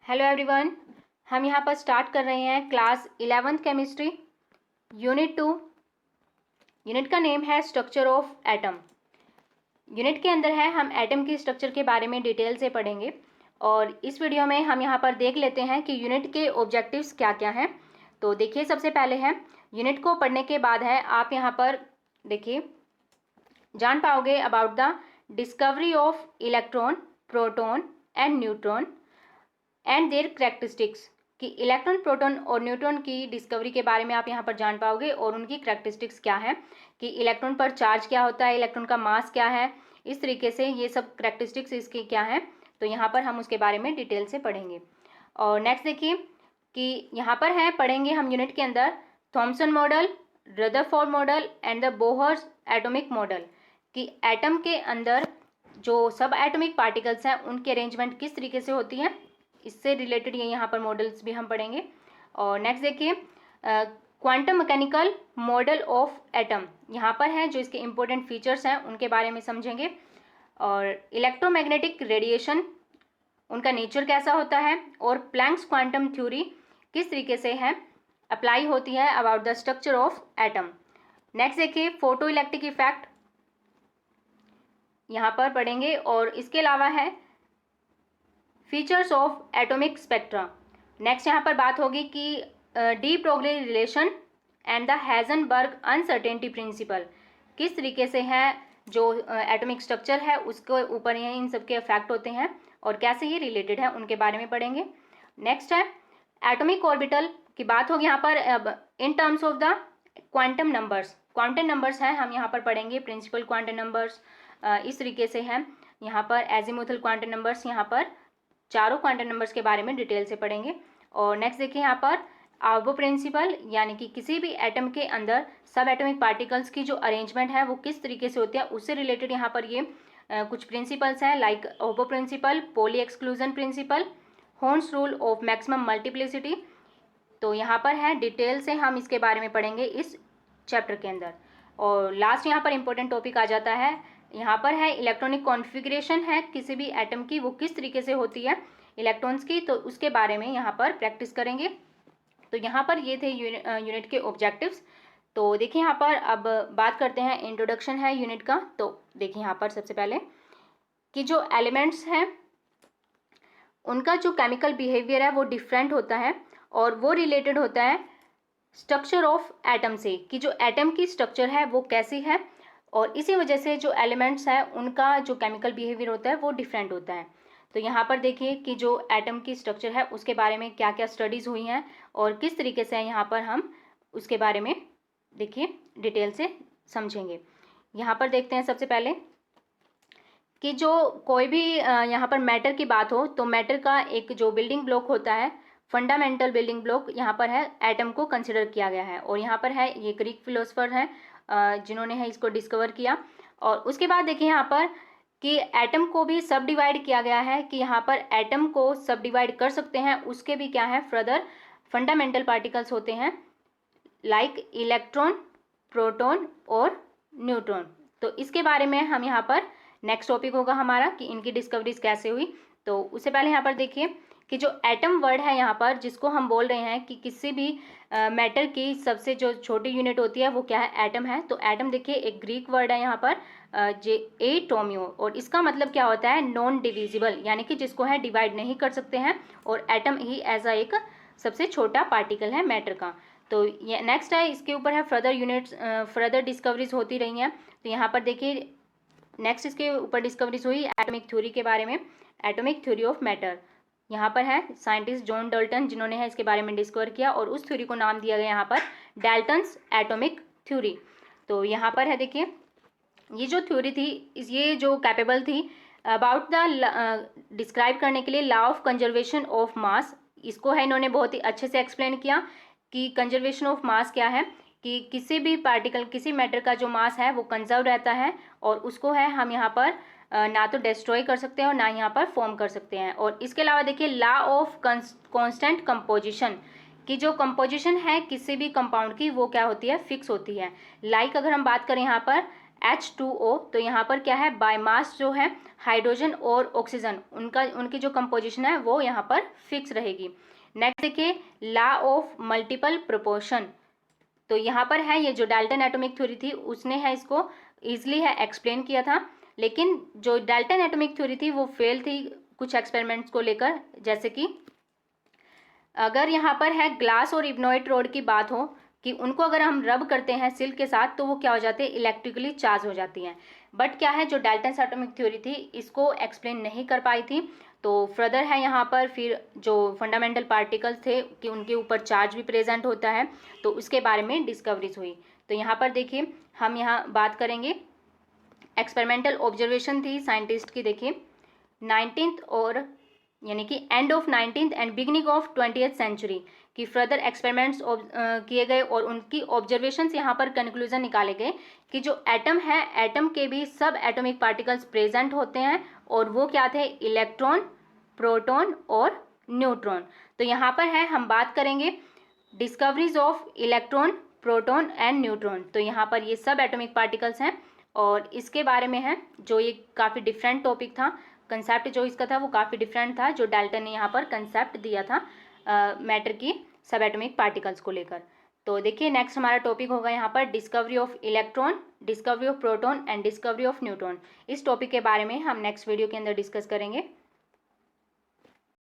Hello everyone. हम यहाँ पर स्टार्ट कर रहे हैं class 11th chemistry unit 2। Unit का नेम है स्ट्रक्चर ऑफ एटम। यूनिट के अंदर है हम एटम की स्ट्रक्चर के बारे में डिटेल से पढ़ेंगे और इस वीडियो में हम यहाँ पर देख लेते हैं कि यूनिट के ऑब्जेक्टिव्स क्या क्या हैं। तो देखिए, सबसे पहले है यूनिट को पढ़ने के बाद है आप यहाँ पर देखिए जान पाओगे about the discovery of electron, proton and neutron and their characteristics, कि इलेक्ट्रॉन, प्रोटॉन और न्यूट्रॉन की डिस्कवरी के बारे में आप यहाँ पर जान पाओगे और उनकी करेक्टरिस्टिक्स क्या है, कि इलेक्ट्रॉन पर चार्ज क्या होता है, इलेक्ट्रॉन का मास क्या है, इस तरीके से ये सब करेक्टरिस्टिक्स इसकी क्या है। तो यहाँ पर हम उसके बारे में डिटेल से पढ़ेंगे। और नेक्स्ट देखिए कि यहाँ पर है पढ़ेंगे हम यूनिट के अंदर Thompson model, Rutherford model and the Bohr's atomic model, कि एटम के अंदर जो सब एटॉमिक पार्टिकल्स हैं उनकी अरेंजमेंट किस तरीके से होती है, इससे रिलेटेड ये यहाँ पर मॉडल्स भी हम पढ़ेंगे। और नेक्स्ट देखिए quantum mechanical model of atom, यहाँ पर है जो इसके इंपॉर्टेंट फीचर्स हैं उनके बारे में समझेंगे। और इलेक्ट्रोमैग्नेटिक रेडिएशन, उनका नेचर कैसा होता है, और प्लैंक्स क्वांटम थ्योरी किस तरीके से है अप्लाई होती है about the structure of atom. Next देखिए फोटो इलेक्ट्रिक इफेक्ट यहाँ पर पढ़ेंगे। और इसके अलावा है features of atomic spectra. Next यहाँ पर बात होगी कि de Broglie relation and the Heisenberg uncertainty principle, किस तरीके से है जो एटॉमिक स्ट्रक्चर है उसके ऊपर ये इन सब के इफेक्ट होते हैं और कैसे ये रिलेटेड है उनके बारे में पढ़ेंगे। नेक्स्ट है एटॉमिक ऑर्बिटल की बात होगी यहाँ पर in terms of the quantum numbers. Quantum numbers हैं हम यहाँ पर पढ़ेंगे, प्रिंसिपल क्वांटम नंबर्स इस तरीके से हैं यहाँ पर, एजीमुथल क्वांटम नंबर्स, यहाँ पर चारों क्वांटम नंबर्स के बारे में डिटेल से पढ़ेंगे। और नेक्स्ट देखिए यहाँ पर आर्बो प्रिंसिपल, यानी कि किसी भी एटम के अंदर सब एटॉमिक पार्टिकल्स की जो अरेंजमेंट है वो किस तरीके से होती है उससे रिलेटेड यहाँ पर ये कुछ प्रिंसिपल्स हैं, like aufbau principle, Pauli exclusion principle, हॉर्न्स रूल ऑफ मैक्सिमम मल्टीप्लिसिटी। तो यहाँ पर है डिटेल से हम इसके बारे में पढ़ेंगे इस चैप्टर के अंदर। और लास्ट यहाँ पर इंपॉर्टेंट टॉपिक आ जाता है, यहाँ पर है इलेक्ट्रॉनिक कॉन्फ़िगरेशन है किसी भी एटम की, वो किस तरीके से होती है इलेक्ट्रॉन्स की, तो उसके बारे में यहाँ पर प्रैक्टिस करेंगे। तो यहाँ पर ये थे यूनिट के ऑब्जेक्टिव्स। तो देखिए यहाँ पर अब बात करते हैं, इंट्रोडक्शन है यूनिट का। तो देखिए यहाँ पर सबसे पहले कि जो एलिमेंट्स हैं उनका जो केमिकल बिहेवियर है वो डिफरेंट होता है और वो रिलेटेड होता है स्ट्रक्चर ऑफ एटम से, कि जो एटम की स्ट्रक्चर है वो कैसी है, और इसी वजह से जो एलिमेंट्स है उनका जो केमिकल बिहेवियर होता है वो डिफरेंट होता है। तो यहाँ पर देखिए कि जो एटम की स्ट्रक्चर है उसके बारे में क्या क्या स्टडीज़ हुई हैं और किस तरीके से यहाँ पर हम उसके बारे में देखिए डिटेल से समझेंगे। यहाँ पर देखते हैं सबसे पहले कि जो कोई भी यहाँ पर मैटर की बात हो तो मैटर का एक जो बिल्डिंग ब्लॉक होता है, फंडामेंटल बिल्डिंग ब्लॉक, यहाँ पर है एटम को कंसिडर किया गया है। और यहाँ पर है ये ग्रीक फिलोसफर हैं जिन्होंने है इसको डिस्कवर किया। और उसके बाद देखिए यहाँ पर कि एटम को भी सब डिवाइड किया गया है, कि यहाँ पर एटम को सब डिवाइड कर सकते हैं, उसके भी क्या है फर्दर फंडामेंटल पार्टिकल्स होते हैं, लाइक इलेक्ट्रॉन, प्रोटॉन और न्यूट्रॉन। तो इसके बारे में हम यहाँ पर नेक्स्ट टॉपिक होगा हमारा कि इनकी डिस्कवरीज कैसे हुई। तो उससे पहले यहाँ पर देखिए कि जो एटम वर्ड है यहाँ पर जिसको हम बोल रहे हैं कि किसी भी मैटर की सबसे जो छोटी यूनिट होती है वो क्या है, एटम है। तो एटम देखिए एक ग्रीक वर्ड है यहाँ पर एटोमियो, और इसका मतलब क्या होता है नॉन डिविजिबल, यानी कि जिसको है डिवाइड नहीं कर सकते हैं, और एटम ही एज एक सबसे छोटा पार्टिकल है मैटर का। तो ये नेक्स्ट है, इसके ऊपर है फर्दर यूनिट्स, फर्दर डिस्कवरीज होती रही हैं। तो यहाँ पर देखिए नेक्स्ट इसके ऊपर डिस्कवरीज हुई एटॉमिक थ्योरी के बारे में, एटॉमिक थ्योरी ऑफ मैटर। यहाँ पर है साइंटिस्ट जॉन डाल्टन जिन्होंने है इसके बारे में डिस्कवर किया और उस थ्योरी को नाम दिया गया यहाँ पर डाल्टन्स एटॉमिक थ्योरी। तो यहाँ पर है देखिए ये जो थ्योरी थी ये जो कैपेबल थी अबाउट द डिस्क्राइब करने के लिए law of conservation of mass, इसको है इन्होंने बहुत ही अच्छे से एक्सप्लेन किया कि कंजर्वेशन ऑफ मास क्या है, कि किसी भी पार्टिकल, किसी मैटर का जो मास है वो कंजर्व रहता है और उसको है हम यहाँ पर ना तो डिस्ट्रॉय कर सकते हैं और ना यहाँ पर फॉर्म कर सकते हैं। और इसके अलावा देखिए लॉ ऑफ कांस्टेंट कंपोजिशन, कि जो कंपोजिशन है किसी भी कंपाउंड की वो क्या होती है फिक्स होती है। लाइक अगर हम बात करें यहाँ पर H2O, तो यहाँ पर क्या है, बाय मास जो है हाइड्रोजन और ऑक्सीजन उनकी जो कंपोजिशन है वो यहाँ पर फिक्स रहेगी। नेक्स्ट देखिए लॉ ऑफ मल्टीपल प्रोपोर्शन, तो यहाँ पर है ये जो डाल्टन एटॉमिक थ्योरी थी उसने है इसको ईजिली है एक्सप्लेन किया था, लेकिन जो डाल्टन एटॉमिक थ्योरी थी वो फेल थी कुछ एक्सपेरिमेंट्स को लेकर। जैसे कि अगर यहाँ पर है ग्लास और इग्नोइट रोड की बात हो कि उनको अगर हम रब करते हैं सिल्क के साथ तो वो क्या हो जाते हैं, इलेक्ट्रिकली चार्ज हो जाती हैं। बट क्या है जो डाल्टन एटॉमिक थ्योरी थी इसको एक्सप्लेन नहीं कर पाई थी, तो फर्दर है यहाँ पर फिर जो फंडामेंटल पार्टिकल्स थे कि उनके ऊपर चार्ज भी प्रेजेंट होता है, तो उसके बारे में डिस्कवरीज हुई। तो यहाँ पर देखिए हम यहाँ बात करेंगे एक्सपेरिमेंटल ऑब्जर्वेशन थी साइंटिस्ट की, देखिए 19th और यानी कि end of 19th end beginning of 20th century की फर्दर एक्सपेरिमेंट्स किए गए और उनकी ऑब्जर्वेशंस यहाँ पर कंक्लूजन निकाले गए कि जो एटम है, एटम के भी सब एटॉमिक पार्टिकल्स प्रेजेंट होते हैं और वो क्या थे, इलेक्ट्रॉन, प्रोटॉन और न्यूट्रॉन। तो यहाँ पर है हम बात करेंगे discoveries of electron, proton and neutron, तो यहाँ पर ये सब एटॉमिक पार्टिकल्स हैं और इसके बारे में है जो ये काफ़ी डिफरेंट टॉपिक था, कंसेप्ट जो इसका था वो काफ़ी डिफरेंट था जो डाल्टन ने यहाँ पर कंसेप्ट दिया था मैटर की सब एटॉमिक पार्टिकल्स को लेकर। तो देखिए नेक्स्ट हमारा टॉपिक होगा यहाँ पर discovery of electron, discovery of proton and discovery of neutron. इस टॉपिक के बारे में हम नेक्स्ट वीडियो के अंदर डिस्कस करेंगे।